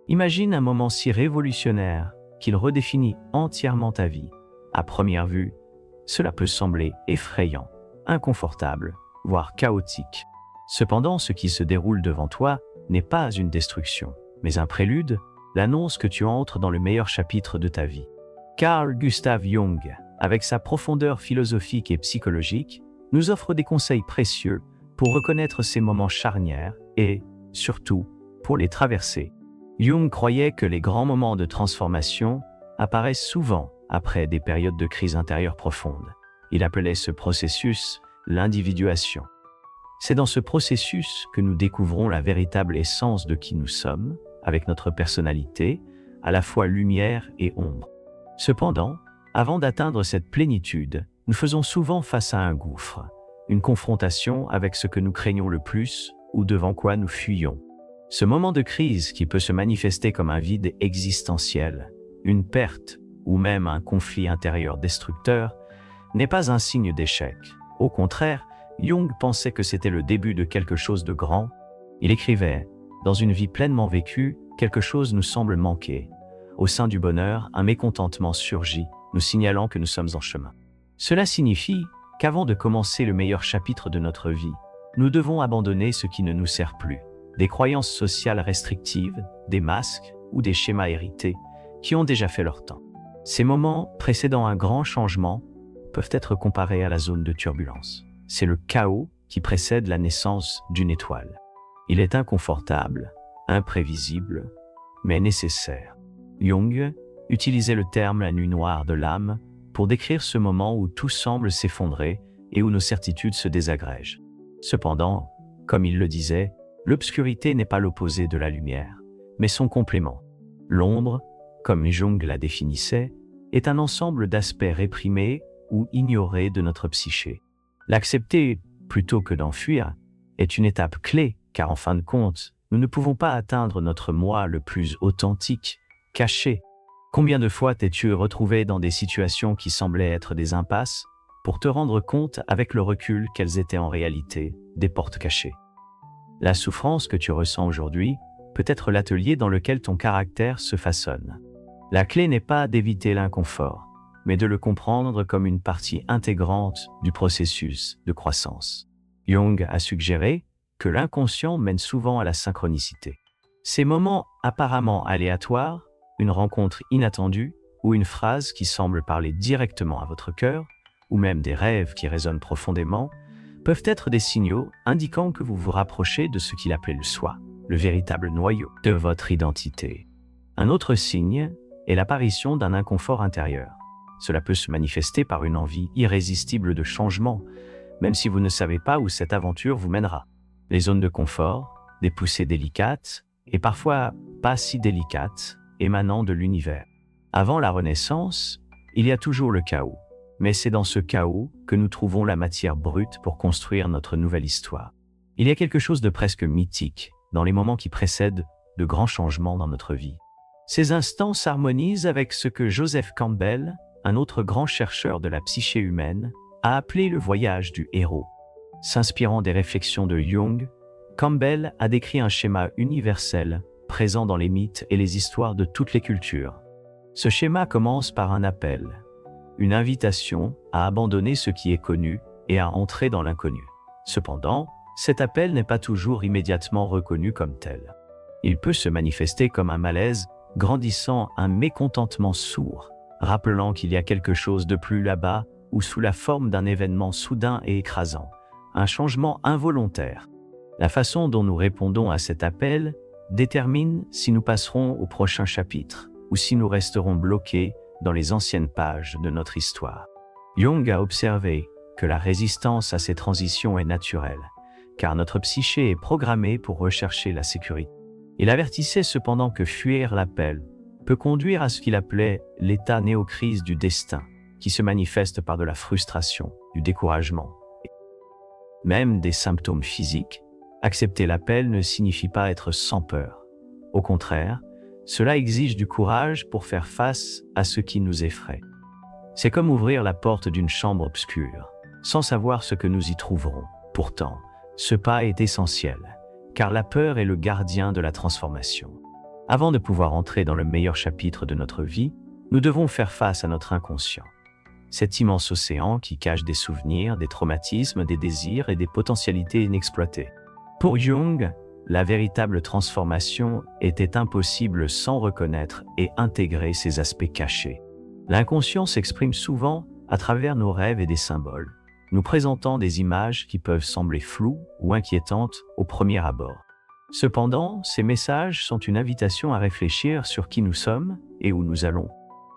Imagine un moment si révolutionnaire qu'il redéfinit entièrement ta vie. À première vue, cela peut sembler effrayant, inconfortable, voire chaotique. Cependant, ce qui se déroule devant toi n'est pas une destruction, mais un prélude, l'annonce que tu entres dans le meilleur chapitre de ta vie. Carl Gustav Jung, avec sa profondeur philosophique et psychologique, nous offre des conseils précieux pour reconnaître ces moments charnières et, surtout, pour les traverser. Jung croyait que les grands moments de transformation apparaissent souvent après des périodes de crise intérieure profonde. Il appelait ce processus l'individuation. C'est dans ce processus que nous découvrons la véritable essence de qui nous sommes, avec notre personnalité, à la fois lumière et ombre. Cependant, avant d'atteindre cette plénitude, nous faisons souvent face à un gouffre, une confrontation avec ce que nous craignons le plus ou devant quoi nous fuyons. Ce moment de crise qui peut se manifester comme un vide existentiel, une perte ou même un conflit intérieur destructeur, n'est pas un signe d'échec. Au contraire, Jung pensait que c'était le début de quelque chose de grand. Il écrivait « Dans une vie pleinement vécue, quelque chose nous semble manquer. Au sein du bonheur, un mécontentement surgit, nous signalant que nous sommes en chemin. » Cela signifie qu'avant de commencer le meilleur chapitre de notre vie, nous devons abandonner ce qui ne nous sert plus. Des croyances sociales restrictives, des masques ou des schémas hérités qui ont déjà fait leur temps. Ces moments précédant un grand changement peuvent être comparés à la zone de turbulence. C'est le chaos qui précède la naissance d'une étoile. Il est inconfortable, imprévisible, mais nécessaire. Jung utilisait le terme la nuit noire de l'âme pour décrire ce moment où tout semble s'effondrer et où nos certitudes se désagrègent. Cependant, comme il le disait, l'obscurité n'est pas l'opposé de la lumière, mais son complément. L'ombre, comme Jung la définissait, est un ensemble d'aspects réprimés ou ignorés de notre psyché. L'accepter, plutôt que d'en fuir, est une étape clé, car en fin de compte, nous ne pouvons pas atteindre notre moi le plus authentique, caché. Combien de fois t'es-tu retrouvé dans des situations qui semblaient être des impasses, pour te rendre compte avec le recul qu'elles étaient en réalité des portes cachées? La souffrance que tu ressens aujourd'hui peut être l'atelier dans lequel ton caractère se façonne. La clé n'est pas d'éviter l'inconfort, mais de le comprendre comme une partie intégrante du processus de croissance. Jung a suggéré que l'inconscient mène souvent à la synchronicité. Ces moments apparemment aléatoires, une rencontre inattendue ou une phrase qui semble parler directement à votre cœur, ou même des rêves qui résonnent profondément, peuvent être des signaux indiquant que vous vous rapprochez de ce qu'il appelait le soi, le véritable noyau de votre identité. Un autre signe est l'apparition d'un inconfort intérieur. Cela peut se manifester par une envie irrésistible de changement, même si vous ne savez pas où cette aventure vous mènera. Les zones de confort, des poussées délicates, et parfois pas si délicates, émanant de l'univers. Avant la Renaissance, il y a toujours le chaos. Mais c'est dans ce chaos que nous trouvons la matière brute pour construire notre nouvelle histoire. Il y a quelque chose de presque mythique dans les moments qui précèdent de grands changements dans notre vie. Ces instants s'harmonisent avec ce que Joseph Campbell, un autre grand chercheur de la psyché humaine, a appelé le voyage du héros. S'inspirant des réflexions de Jung, Campbell a décrit un schéma universel présent dans les mythes et les histoires de toutes les cultures. Ce schéma commence par un appel, une invitation à abandonner ce qui est connu et à entrer dans l'inconnu. Cependant, cet appel n'est pas toujours immédiatement reconnu comme tel. Il peut se manifester comme un malaise grandissant, un mécontentement sourd, rappelant qu'il y a quelque chose de plus là-bas ou sous la forme d'un événement soudain et écrasant, un changement involontaire. La façon dont nous répondons à cet appel détermine si nous passerons au prochain chapitre ou si nous resterons bloqués dans les anciennes pages de notre histoire. Jung a observé que la résistance à ces transitions est naturelle, car notre psyché est programmée pour rechercher la sécurité. Il avertissait cependant que fuir l'appel peut conduire à ce qu'il appelait l'état néocrise du destin, qui se manifeste par de la frustration, du découragement. Même des symptômes physiques, accepter l'appel ne signifie pas être sans peur. Au contraire, cela exige du courage pour faire face à ce qui nous effraie. C'est comme ouvrir la porte d'une chambre obscure, sans savoir ce que nous y trouverons. Pourtant, ce pas est essentiel, car la peur est le gardien de la transformation. Avant de pouvoir entrer dans le meilleur chapitre de notre vie, nous devons faire face à notre inconscient. Cet immense océan qui cache des souvenirs, des traumatismes, des désirs et des potentialités inexploitées. Pour Jung, la véritable transformation était impossible sans reconnaître et intégrer ces aspects cachés. L'inconscient s'exprime souvent à travers nos rêves et des symboles, nous présentant des images qui peuvent sembler floues ou inquiétantes au premier abord. Cependant, ces messages sont une invitation à réfléchir sur qui nous sommes et où nous allons.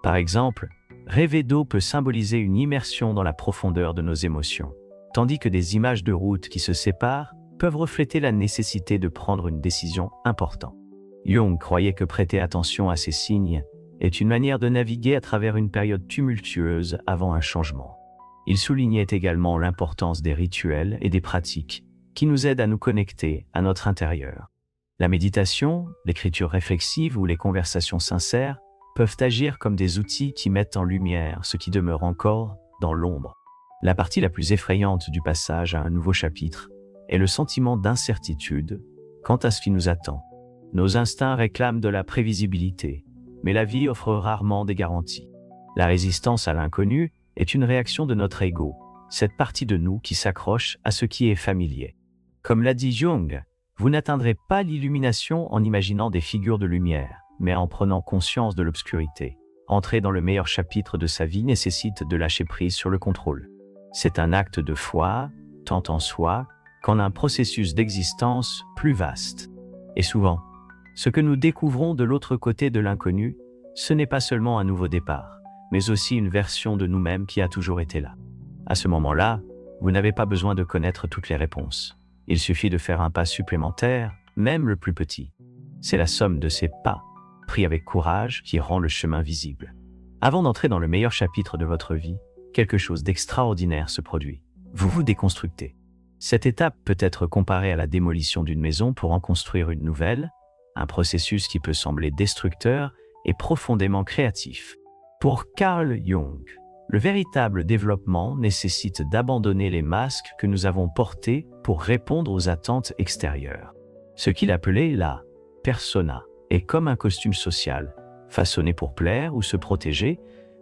Par exemple, rêver d'eau peut symboliser une immersion dans la profondeur de nos émotions, tandis que des images de route qui se séparent peuvent refléter la nécessité de prendre une décision importante. Jung croyait que prêter attention à ces signes est une manière de naviguer à travers une période tumultueuse avant un changement. Il soulignait également l'importance des rituels et des pratiques qui nous aident à nous connecter à notre intérieur. La méditation, l'écriture réflexive ou les conversations sincères peuvent agir comme des outils qui mettent en lumière ce qui demeure encore dans l'ombre. La partie la plus effrayante du passage à un nouveau chapitre est le sentiment d'incertitude quant à ce qui nous attend. Nos instincts réclament de la prévisibilité, mais la vie offre rarement des garanties. La résistance à l'inconnu est une réaction de notre ego, cette partie de nous qui s'accroche à ce qui est familier. Comme l'a dit Jung, vous n'atteindrez pas l'illumination en imaginant des figures de lumière, mais en prenant conscience de l'obscurité. Entrer dans le meilleur chapitre de sa vie nécessite de lâcher prise sur le contrôle. C'est un acte de foi, tant en soi qu'en un processus d'existence plus vaste. Et souvent, ce que nous découvrons de l'autre côté de l'inconnu, ce n'est pas seulement un nouveau départ, mais aussi une version de nous-mêmes qui a toujours été là. À ce moment-là, vous n'avez pas besoin de connaître toutes les réponses. Il suffit de faire un pas supplémentaire, même le plus petit. C'est la somme de ces pas, pris avec courage, qui rend le chemin visible. Avant d'entrer dans le meilleur chapitre de votre vie, quelque chose d'extraordinaire se produit. Vous vous déconstructez. Cette étape peut être comparée à la démolition d'une maison pour en construire une nouvelle, un processus qui peut sembler destructeur et profondément créatif. Pour Carl Jung, le véritable développement nécessite d'abandonner les masques que nous avons portés pour répondre aux attentes extérieures. Ce qu'il appelait la persona est comme un costume social, façonné pour plaire ou se protéger,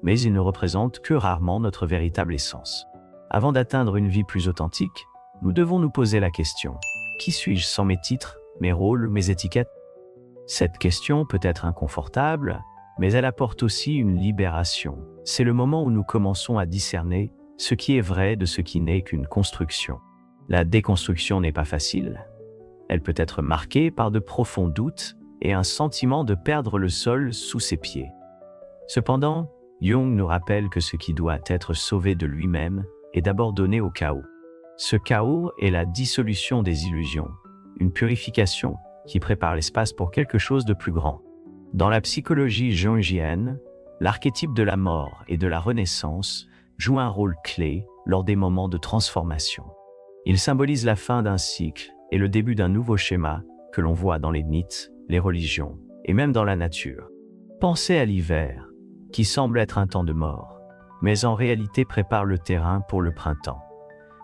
mais il ne représente que rarement notre véritable essence. Avant d'atteindre une vie plus authentique, nous devons nous poser la question : qui suis-je sans mes titres, mes rôles, mes étiquettes ? Cette question peut être inconfortable, mais elle apporte aussi une libération. C'est le moment où nous commençons à discerner ce qui est vrai de ce qui n'est qu'une construction. La déconstruction n'est pas facile. Elle peut être marquée par de profonds doutes et un sentiment de perdre le sol sous ses pieds. Cependant, Jung nous rappelle que ce qui doit être sauvé de lui-même est d'abord donné au chaos. Ce chaos est la dissolution des illusions, une purification qui prépare l'espace pour quelque chose de plus grand. Dans la psychologie jungienne, l'archétype de la mort et de la renaissance joue un rôle clé lors des moments de transformation. Il symbolise la fin d'un cycle et le début d'un nouveau schéma que l'on voit dans les mythes, les religions et même dans la nature. Pensez à l'hiver, qui semble être un temps de mort, mais en réalité prépare le terrain pour le printemps.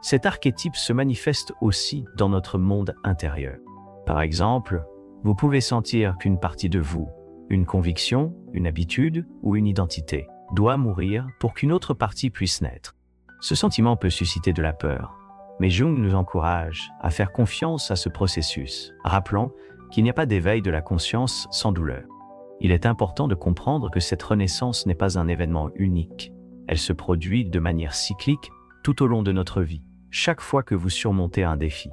Cet archétype se manifeste aussi dans notre monde intérieur. Par exemple, vous pouvez sentir qu'une partie de vous, une conviction, une habitude ou une identité, doit mourir pour qu'une autre partie puisse naître. Ce sentiment peut susciter de la peur, mais Jung nous encourage à faire confiance à ce processus, rappelant qu'il n'y a pas d'éveil de la conscience sans douleur. Il est important de comprendre que cette renaissance n'est pas un événement unique. Elle se produit de manière cyclique tout au long de notre vie, chaque fois que vous surmontez un défi.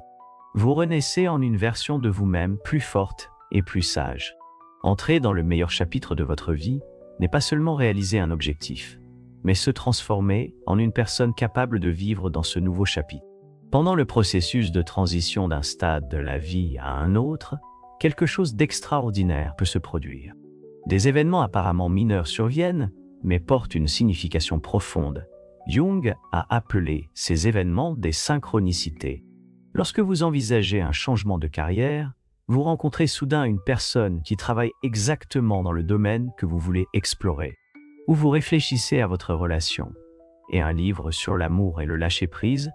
Vous renaissez en une version de vous-même plus forte et plus sage. Entrer dans le meilleur chapitre de votre vie n'est pas seulement réaliser un objectif, mais se transformer en une personne capable de vivre dans ce nouveau chapitre. Pendant le processus de transition d'un stade de la vie à un autre, quelque chose d'extraordinaire peut se produire. Des événements apparemment mineurs surviennent, mais portent une signification profonde. Jung a appelé ces événements des synchronicités. Lorsque vous envisagez un changement de carrière, vous rencontrez soudain une personne qui travaille exactement dans le domaine que vous voulez explorer. Ou vous réfléchissez à votre relation, et un livre sur l'amour et le lâcher-prise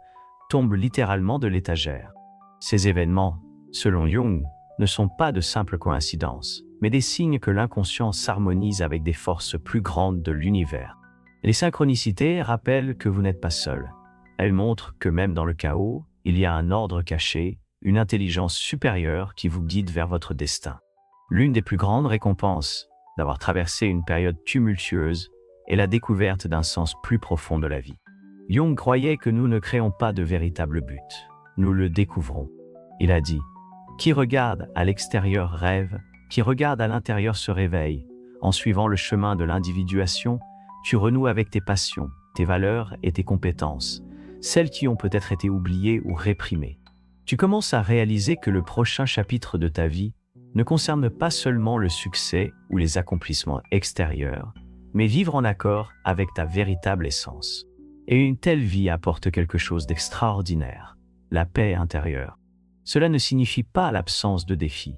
tombe littéralement de l'étagère. Ces événements, selon Jung, ne sont pas de simples coïncidences, mais des signes que l'inconscient s'harmonise avec des forces plus grandes de l'univers. Les synchronicités rappellent que vous n'êtes pas seul. Elles montrent que même dans le chaos, il y a un ordre caché, une intelligence supérieure qui vous guide vers votre destin. L'une des plus grandes récompenses d'avoir traversé une période tumultueuse est la découverte d'un sens plus profond de la vie. Jung croyait que nous ne créons pas de véritable but, nous le découvrons. Il a dit « Qui regarde à l'extérieur rêve, qui regarde à l'intérieur se réveille. En suivant le chemin de l'individuation, tu renoues avec tes passions, tes valeurs et tes compétences, celles qui ont peut-être été oubliées ou réprimées. Tu commences à réaliser que le prochain chapitre de ta vie ne concerne pas seulement le succès ou les accomplissements extérieurs, mais vivre en accord avec ta véritable essence. Et une telle vie apporte quelque chose d'extraordinaire, la paix intérieure. Cela ne signifie pas l'absence de défis,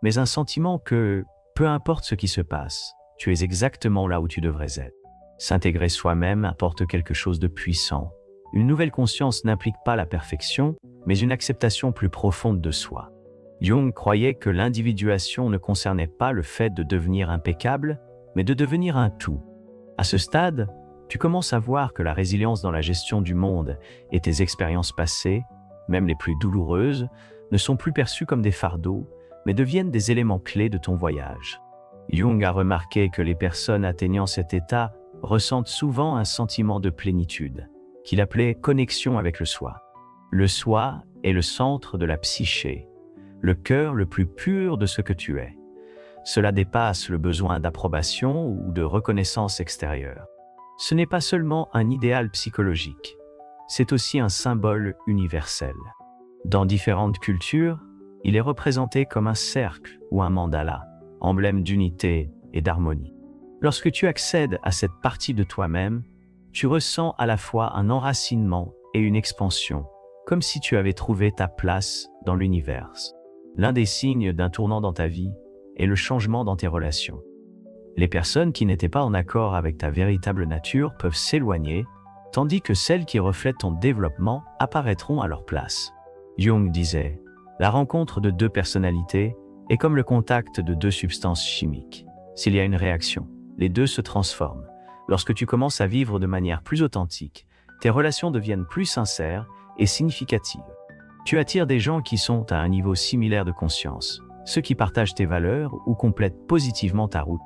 mais un sentiment que, peu importe ce qui se passe, tu es exactement là où tu devrais être. S'intégrer soi-même apporte quelque chose de puissant. Une nouvelle conscience n'implique pas la perfection, mais une acceptation plus profonde de soi. Jung croyait que l'individuation ne concernait pas le fait de devenir impeccable, mais de devenir un tout. À ce stade, tu commences à voir que la résilience dans la gestion du monde et tes expériences passées, même les plus douloureuses, ne sont plus perçues comme des fardeaux, mais deviennent des éléments clés de ton voyage. Jung a remarqué que les personnes atteignant cet état ressentent souvent un sentiment de plénitude, qu'il appelait connexion avec le soi. Le soi est le centre de la psyché, le cœur le plus pur de ce que tu es. Cela dépasse le besoin d'approbation ou de reconnaissance extérieure. Ce n'est pas seulement un idéal psychologique, c'est aussi un symbole universel. Dans différentes cultures, il est représenté comme un cercle ou un mandala, emblème d'unité et d'harmonie. Lorsque tu accèdes à cette partie de toi-même, tu ressens à la fois un enracinement et une expansion, comme si tu avais trouvé ta place dans l'univers. L'un des signes d'un tournant dans ta vie est le changement dans tes relations. Les personnes qui n'étaient pas en accord avec ta véritable nature peuvent s'éloigner, tandis que celles qui reflètent ton développement apparaîtront à leur place. Jung disait « La rencontre de deux personnalités est comme le contact de deux substances chimiques. S'il y a une réaction, les deux se transforment. Lorsque tu commences à vivre de manière plus authentique, tes relations deviennent plus sincères et significatives. Tu attires des gens qui sont à un niveau similaire de conscience, ceux qui partagent tes valeurs ou complètent positivement ta route.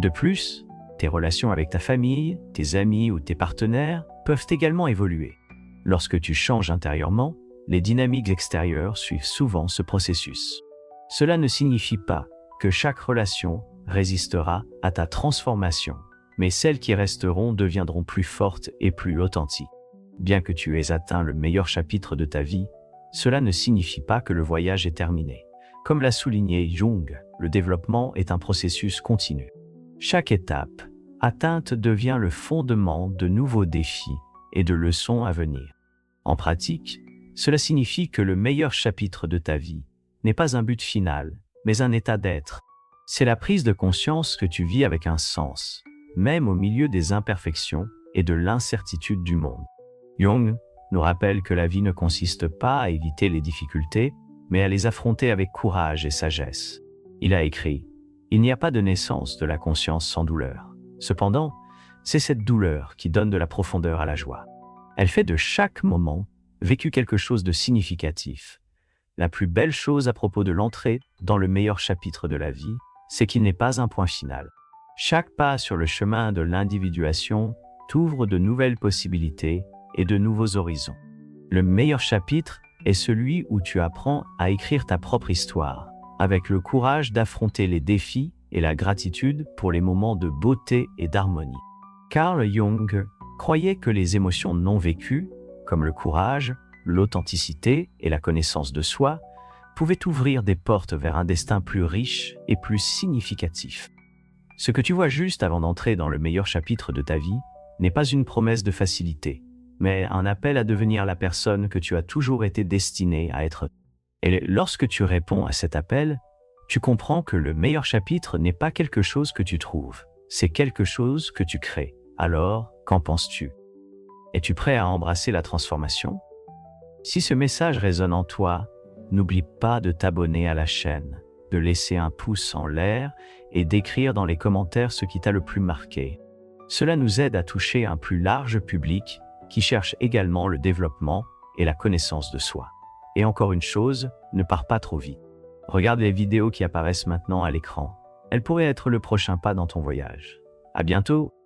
De plus, tes relations avec ta famille, tes amis ou tes partenaires peuvent également évoluer. Lorsque tu changes intérieurement, les dynamiques extérieures suivent souvent ce processus. Cela ne signifie pas que chaque relation résistera à ta transformation, mais celles qui resteront deviendront plus fortes et plus authentiques. Bien que tu aies atteint le meilleur chapitre de ta vie, cela ne signifie pas que le voyage est terminé. Comme l'a souligné Jung, le développement est un processus continu. Chaque étape atteinte devient le fondement de nouveaux défis et de leçons à venir. En pratique, cela signifie que le meilleur chapitre de ta vie n'est pas un but final, mais un état d'être. C'est la prise de conscience que tu vis avec un sens, même au milieu des imperfections et de l'incertitude du monde. Jung nous rappelle que la vie ne consiste pas à éviter les difficultés, mais à les affronter avec courage et sagesse. Il a écrit « Il n'y a pas de naissance de la conscience sans douleur. Cependant, c'est cette douleur qui donne de la profondeur à la joie. Elle fait de chaque moment vécu quelque chose de significatif. La plus belle chose à propos de l'entrée dans le meilleur chapitre de la vie, c'est qu'il n'est pas un point final. Chaque pas sur le chemin de l'individuation t'ouvre de nouvelles possibilités et de nouveaux horizons. Le meilleur chapitre est celui où tu apprends à écrire ta propre histoire, avec le courage d'affronter les défis et la gratitude pour les moments de beauté et d'harmonie. Carl Jung croyait que les émotions non vécues, comme le courage, l'authenticité et la connaissance de soi, pouvaient ouvrir des portes vers un destin plus riche et plus significatif. Ce que tu vois juste avant d'entrer dans le meilleur chapitre de ta vie n'est pas une promesse de facilité, mais un appel à devenir la personne que tu as toujours été destiné à être. Et lorsque tu réponds à cet appel, tu comprends que le meilleur chapitre n'est pas quelque chose que tu trouves, c'est quelque chose que tu crées. Alors, qu'en penses-tu? Es-tu prêt à embrasser la transformation? Si ce message résonne en toi, n'oublie pas de t'abonner à la chaîne de laisser un pouce en l'air et d'écrire dans les commentaires ce qui t'a le plus marqué. Cela nous aide à toucher un plus large public qui cherche également le développement et la connaissance de soi. Et encore une chose, ne pars pas trop vite. Regarde les vidéos qui apparaissent maintenant à l'écran. Elles pourraient être le prochain pas dans ton voyage. À bientôt!